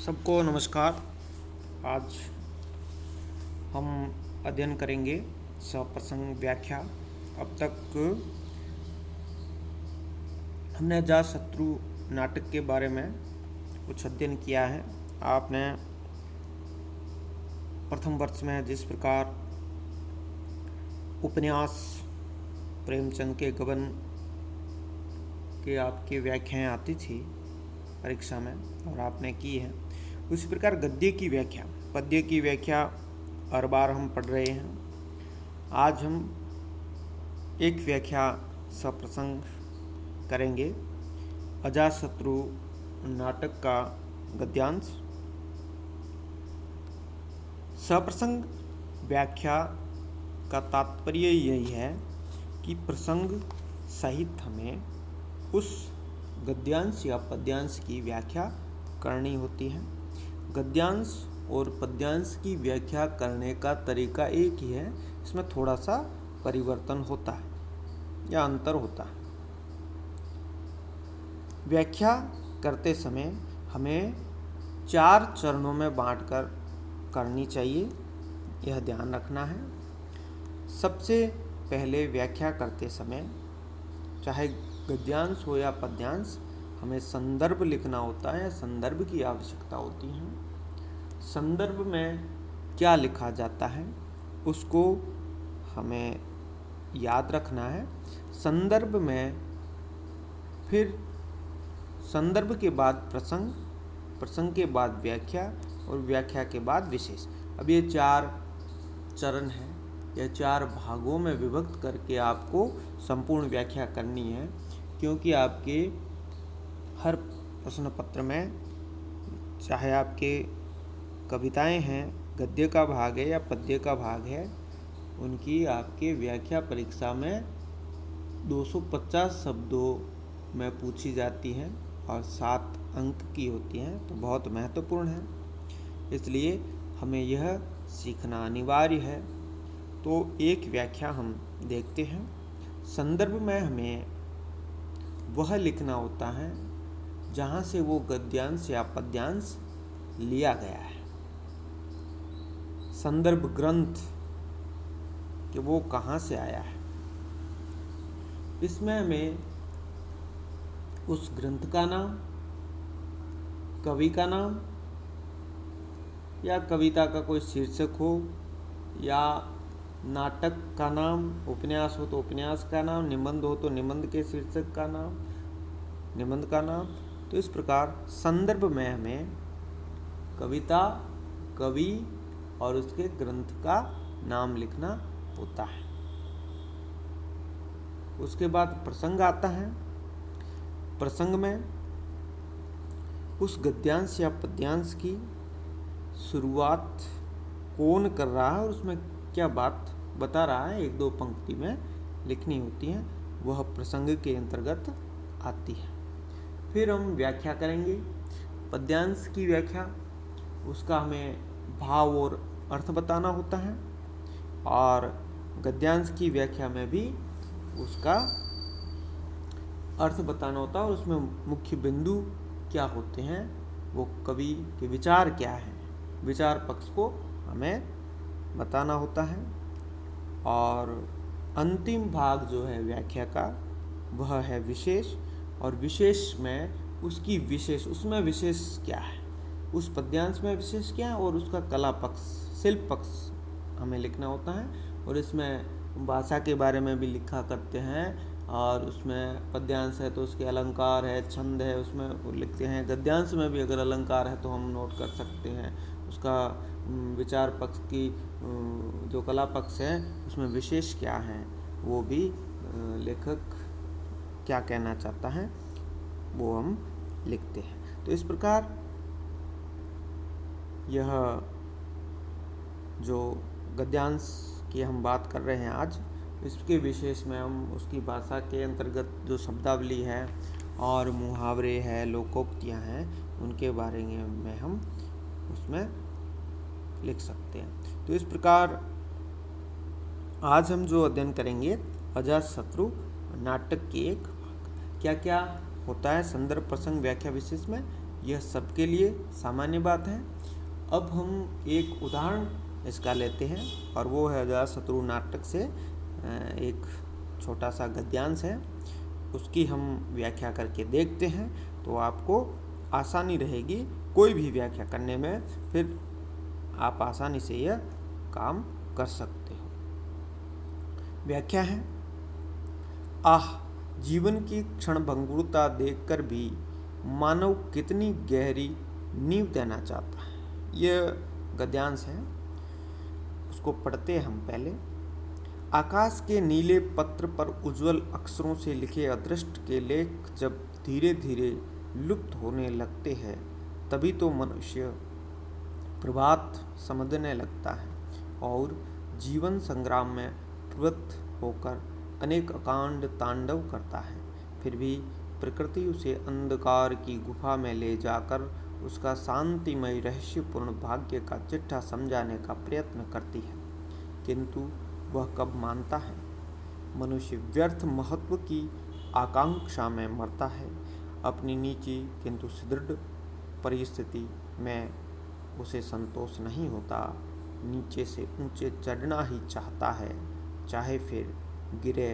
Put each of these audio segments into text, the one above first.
सबको नमस्कार। आज हम अध्ययन करेंगे सप्रसंग व्याख्या। अब तक हमने अजातशत्रु नाटक के बारे में कुछ अध्ययन किया है। आपने प्रथम वर्ष में जिस प्रकार उपन्यास प्रेमचंद के गबन के आपकी व्याख्याएं आती थी परीक्षा में और आपने की है, उसी प्रकार गद्य की व्याख्या, पद्य की व्याख्या हर बार हम पढ़ रहे हैं। आज हम एक व्याख्या सप्रसंग करेंगे, अजातशत्रु नाटक का गद्यांश। सप्रसंग व्याख्या का तात्पर्य यही है कि प्रसंग सहित हमें उस गद्यांश या पद्यांश की व्याख्या करनी होती है। गद्यांश और पद्यांश की व्याख्या करने का तरीका एक ही है, इसमें थोड़ा सा परिवर्तन होता है या अंतर होता है। व्याख्या करते समय हमें 4 चरणों में बांटकर करनी चाहिए, यह ध्यान रखना है। सबसे पहले व्याख्या करते समय चाहे गद्यांश हो या पद्यांश, हमें संदर्भ लिखना होता है, संदर्भ की आवश्यकता होती है। संदर्भ में क्या लिखा जाता है उसको हमें याद रखना है। संदर्भ में फिर संदर्भ के बाद प्रसंग, प्रसंग के बाद व्याख्या और व्याख्या के बाद विशेष। अब ये 4 चरण हैं, यह 4 भागों में विभक्त करके आपको संपूर्ण व्याख्या करनी है, क्योंकि आपके हर प्रश्न पत्र में चाहे आपके कविताएं हैं, गद्य का भाग है या पद्य का भाग है, उनकी आपके व्याख्या परीक्षा में 250 शब्दों में पूछी जाती हैं और 7 अंक की होती हैं, तो बहुत महत्वपूर्ण है, इसलिए हमें यह सीखना अनिवार्य है। तो एक व्याख्या हम देखते हैं। संदर्भ में हमें वह लिखना होता है जहाँ से वो गद्यांश या पद्यांश लिया गया है। संदर्भ ग्रंथ कि वो कहाँ से आया है, इसमें हमें उस ग्रंथ का नाम, कवि का नाम या कविता का कोई शीर्षक हो या नाटक का नाम, उपन्यास हो तो उपन्यास का नाम, निबंध हो तो निबंध के शीर्षक का नाम, निबंध का नाम। तो इस प्रकार संदर्भ में हमें कविता, कवि और उसके ग्रंथ का नाम लिखना होता है। उसके बाद प्रसंग आता है। प्रसंग में उस गद्यांश या पद्यांश की शुरुआत कौन कर रहा है और उसमें क्या बात बता रहा है, 1-2 पंक्ति में लिखनी होती है, वह प्रसंग के अंतर्गत आती है। फिर हम व्याख्या करेंगे। पद्यांश की व्याख्या, उसका हमें भाव और अर्थ बताना होता है, और गद्यांश की व्याख्या में भी उसका अर्थ बताना होता है और उसमें मुख्य बिंदु क्या होते हैं, वो कवि के विचार क्या हैं, विचार पक्ष को हमें बताना होता है। और अंतिम भाग जो है व्याख्या का, वह है विशेष, और विशेष में उसकी विशेष, उसमें विशेष क्या है, उस पद्यांश में विशेष क्या है और उसका कला पक्ष, शिल्प पक्ष हमें लिखना होता है। और इसमें भाषा के बारे में भी लिखा करते हैं, और उसमें पद्यांश है तो उसके अलंकार है, छंद है, उसमें वो लिखते हैं। गद्यांश में भी अगर अलंकार है तो हम नोट कर सकते हैं। उसका विचार पक्ष की जो कला पक्ष है उसमें विशेष क्या है, वो भी लेखक क्या कहना चाहता है वो हम लिखते हैं। तो इस प्रकार यह जो गद्यांश की हम बात कर रहे हैं आज, इसके विशेष में हम उसकी भाषा के अंतर्गत जो शब्दावली है और मुहावरे हैं, लोकोक्तियाँ हैं, उनके बारे में हम उसमें लिख सकते हैं। तो इस प्रकार आज हम जो अध्ययन करेंगे, अजातशत्रु नाटक की एक क्या क्या होता है संदर्भ, प्रसंग, व्याख्या, विशेष में, यह सबके लिए सामान्य बात है। अब हम एक उदाहरण इसका लेते हैं और वो है अजातशत्रु नाटक से एक छोटा सा गद्यांश है, उसकी हम व्याख्या करके देखते हैं तो आपको आसानी रहेगी कोई भी व्याख्या करने में, फिर आप आसानी से यह काम कर सकते हो। व्याख्या है, आह जीवन की क्षणभंगुरता देखकर भी मानव कितनी गहरी नींव देना चाहता है। यह गद्यांश है, उसको पढ़ते हैं हम पहले। आकाश के नीले पत्र पर उज्जवल अक्षरों से लिखे अदृष्ट के लेख जब धीरे धीरे लुप्त होने लगते हैं, तभी तो मनुष्य प्रभात समझने लगता है और जीवन संग्राम में प्रवृत्त होकर अनेक अकांड तांडव करता है। फिर भी प्रकृति उसे अंधकार की गुफा में ले जाकर उसका शांतिमय रहस्यपूर्ण भाग्य का चिट्ठा समझाने का प्रयत्न करती है, किंतु वह कब मानता है। मनुष्य व्यर्थ महत्व की आकांक्षा में मरता है। अपनी नीची किंतु सुदृढ़ परिस्थिति में उसे संतोष नहीं होता, नीचे से ऊंचे चढ़ना ही चाहता है, चाहे फिर गिरे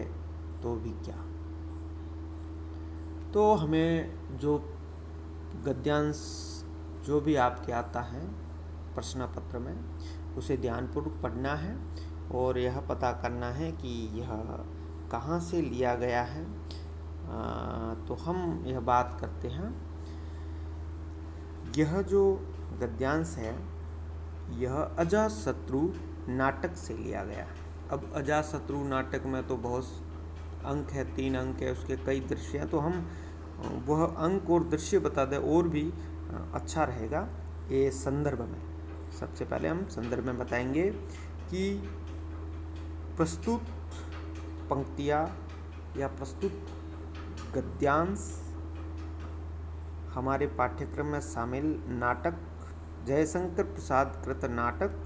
तो भी क्या। तो हमें जो गद्यांश जो भी आपके आता है प्रश्न पत्र में, उसे ध्यानपूर्वक पढ़ना है और यह पता करना है कि यह कहाँ से लिया गया है। तो हम यह बात करते हैं, यह जो गद्यांश है यह अजातशत्रु नाटक से लिया गया है। अब अजातशत्रु नाटक में तो बहुत अंक है, 3 अंक है, उसके कई दृश्य हैं, तो हम वह अंक और दृश्य बता दें और भी अच्छा रहेगा। ये संदर्भ में सबसे पहले हम संदर्भ में बताएंगे कि प्रस्तुत पंक्तियाँ या प्रस्तुत गद्यांश हमारे पाठ्यक्रम में शामिल नाटक जयशंकर प्रसाद कृत नाटक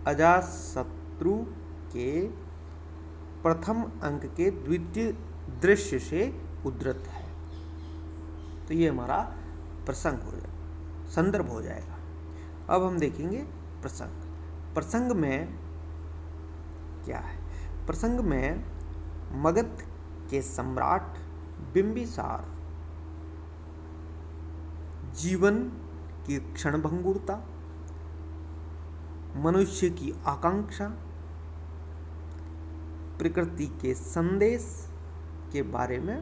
अजातशत्रु के प्रथम अंक के द्वितीय दृश्य से उद्धृत है। तो ये हमारा प्रसंग हो जाएगा, संदर्भ हो जाएगा। अब हम देखेंगे प्रसंग। प्रसंग में क्या है? प्रसंग में मगध के सम्राट बिंबिसार जीवन की क्षणभंगुरता, मनुष्य की आकांक्षा, प्रकृति के संदेश के बारे में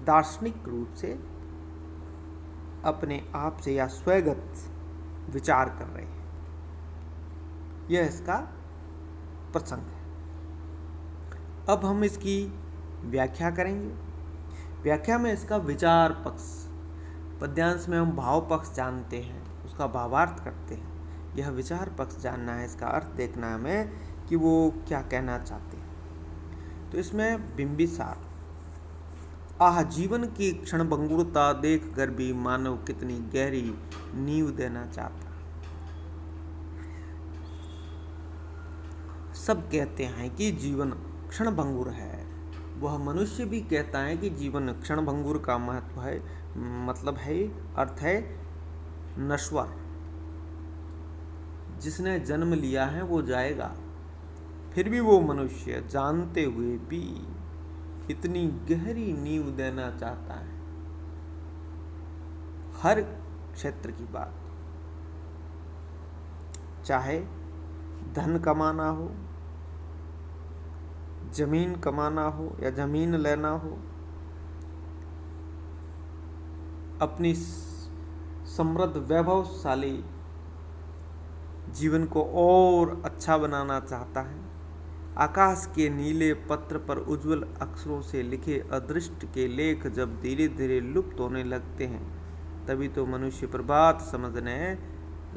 दार्शनिक रूप से अपने आप से या स्वगत विचार कर रहे हैं। यह इसका प्रसंग है। अब हम इसकी व्याख्या करेंगे। व्याख्या में इसका विचार पक्ष, पद्यांश में हम भाव पक्ष जानते हैं, उसका भावार्थ करते हैं। यह विचार पक्ष जानना है, इसका अर्थ देखना है हमें कि वो क्या कहना चाहते हैं। तो इसमें बिंबिसार, आह जीवन की क्षणभंगुरता देख कर भी मानव कितनी गहरी नींव देना चाहता। सब कहते हैं कि जीवन क्षणभंगुर है, वह मनुष्य भी कहता है कि जीवन क्षणभंगुर का महत्व है, मतलब है, अर्थ है नश्वर। जिसने जन्म लिया है वो जाएगा। फिर भी वो मनुष्य जानते हुए भी इतनी गहरी नींव देना चाहता है। हर क्षेत्र की बात, चाहे धन कमाना हो, जमीन कमाना हो या जमीन लेना हो, अपनी समृद्ध वैभवशाली जीवन को और अच्छा बनाना चाहता है। आकाश के नीले पत्र पर उज्जवल अक्षरों से लिखे अदृष्ट के लेख जब धीरे धीरे लुप्त होने लगते हैं, तभी तो मनुष्य प्रभात समझने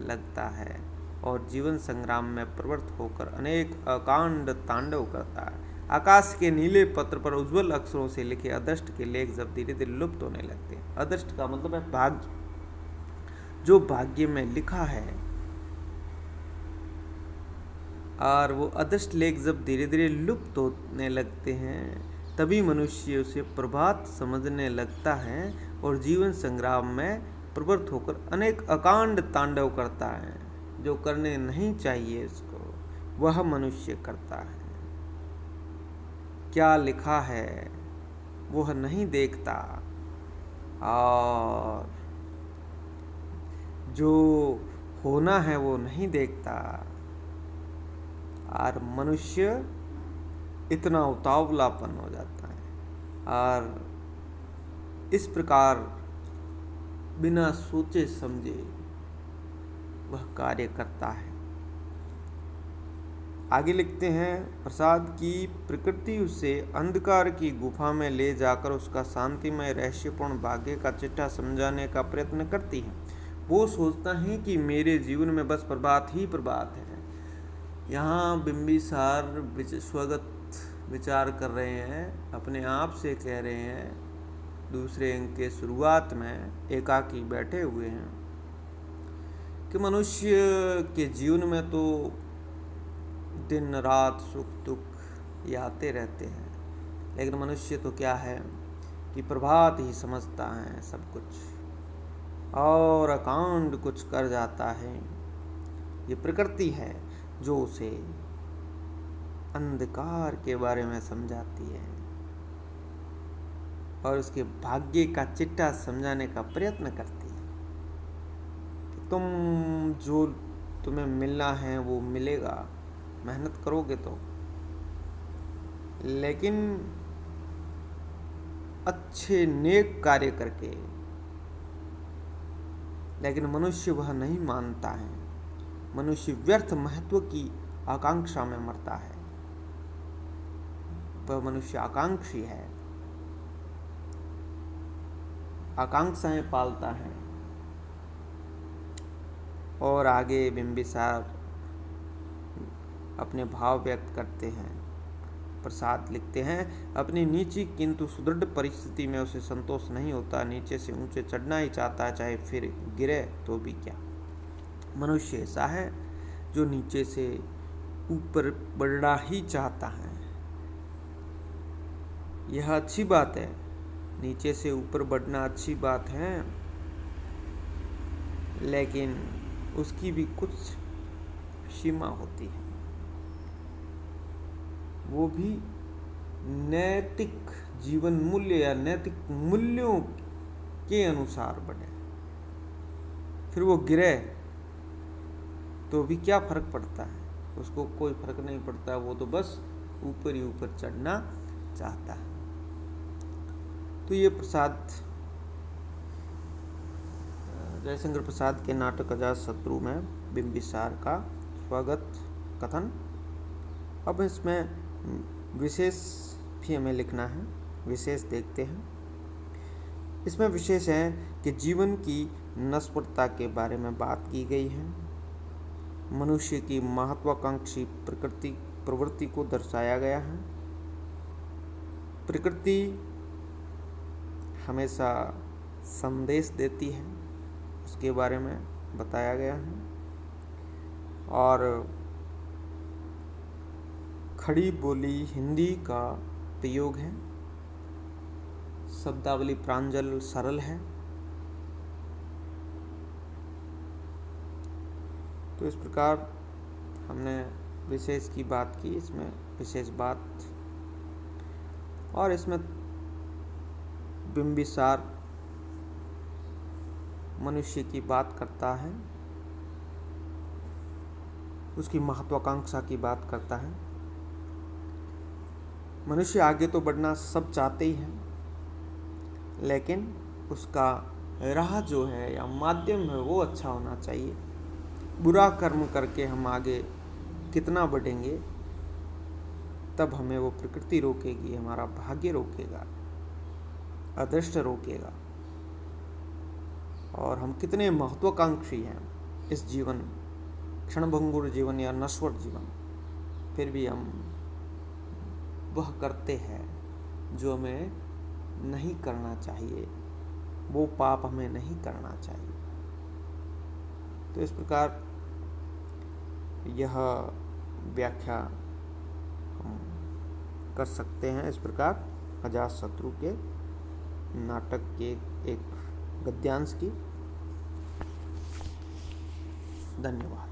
लगता है और जीवन संग्राम में प्रवृत्त होकर अनेक अकांड तांडव करता है। आकाश के नीले पत्र पर उज्जवल अक्षरों से लिखे अदृष्ट के लेख जब धीरे धीरे लुप्त होने लगते हैं। अदृष्ट का मतलब है भाग्य, जो भाग्य में लिखा है, और वो अदृष्ट लेख जब धीरे धीरे लुप्त होने लगते हैं, तभी मनुष्य उसे प्रभात समझने लगता है और जीवन संग्राम में प्रवृत्त होकर अनेक अकांड तांडव करता है। जो करने नहीं चाहिए इसको वह मनुष्य करता है। क्या लिखा है वह नहीं देखता, और जो होना है वो नहीं देखता। और मनुष्य इतना उतावलापन हो जाता है और इस प्रकार बिना सोचे समझे वह कार्य करता है। आगे लिखते हैं, प्रसाद की प्रकृति उसे अंधकार की गुफा में ले जाकर उसका शांतिमय रहस्यपूर्ण भाग्य का चिट्ठा समझाने का प्रयत्न करती है। वो सोचता है कि मेरे जीवन में बस प्रभात ही प्रभात है। यहाँ बिंबिसार स्वगत विचार कर रहे हैं, अपने आप से कह रहे हैं। दूसरे अंक के शुरुआत में एकाकी बैठे हुए हैं कि मनुष्य के जीवन में तो दिन रात सुख दुख ये आते रहते हैं, लेकिन मनुष्य तो क्या है कि प्रभात ही समझता है सब कुछ और अकांड कुछ कर जाता है। ये प्रकृति है जो उसे अंधकार के बारे में समझाती है और उसके भाग्य का चिट्ठा समझाने का प्रयत्न करती है कि तुम्हें मिलना है वो मिलेगा, मेहनत करोगे तो। लेकिन अच्छे नेक कार्य करके, लेकिन मनुष्य वह नहीं मानता है। मनुष्य व्यर्थ महत्व की आकांक्षा में मरता है। वह मनुष्य आकांक्षी है, आकांक्षाएं पालता है। और आगे बिंबिसार अपने भाव व्यक्त करते हैं। प्रसाद लिखते हैं, अपनी नीची किंतु सुदृढ़ परिस्थिति में उसे संतोष नहीं होता। नीचे से ऊंचे चढ़ना ही चाहता है, चाहे फिर गिरे तो भी क्या। मनुष्य ऐसा है जो नीचे से ऊपर बढ़ना ही चाहता है। यह अच्छी बात है, नीचे से ऊपर बढ़ना अच्छी बात है, लेकिन उसकी भी कुछ सीमा होती है। वो भी नैतिक जीवन मूल्य या नैतिक मूल्यों के अनुसार बढ़े। फिर वो गिरे तो भी क्या फर्क पड़ता है, उसको कोई फर्क नहीं पड़ता। वो तो बस ऊपर ही ऊपर चढ़ना चाहता है। तो ये प्रसाद, जयशंकर प्रसाद के नाटक अजातशत्रु में बिंबिसार का स्वागत कथन। अब इसमें विशेष भी हमें लिखना है। विशेष देखते हैं। इसमें विशेष है कि जीवन की नश्वरता के बारे में बात की गई है। मनुष्य की महत्वाकांक्षी प्रवृत्ति को दर्शाया गया है। प्रकृति हमेशा संदेश देती है, उसके बारे में बताया गया है। और खड़ी बोली हिंदी का प्रयोग है। शब्दावली प्रांजल सरल है। तो इस प्रकार हमने विशेष की बात की, इसमें विशेष बात। और इसमें बिंबिसार मनुष्य की बात करता है, उसकी महत्वाकांक्षा की बात करता है। मनुष्य आगे तो बढ़ना सब चाहते ही हैं, लेकिन उसका राह जो है या माध्यम है वो अच्छा होना चाहिए। बुरा कर्म करके हम आगे कितना बढ़ेंगे, तब हमें वो प्रकृति रोकेगी, हमारा भाग्य रोकेगा, अदृष्ट रोकेगा। और हम कितने महत्वाकांक्षी हैं इस जीवन, क्षणभंगुर जीवन या नश्वर जीवन, फिर भी हम वह करते हैं जो हमें नहीं करना चाहिए, वो पाप हमें नहीं करना चाहिए। तो इस प्रकार यह व्याख्या हम कर सकते हैं। इस प्रकार अजातशत्रु के नाटक के एक गद्यांश की। धन्यवाद।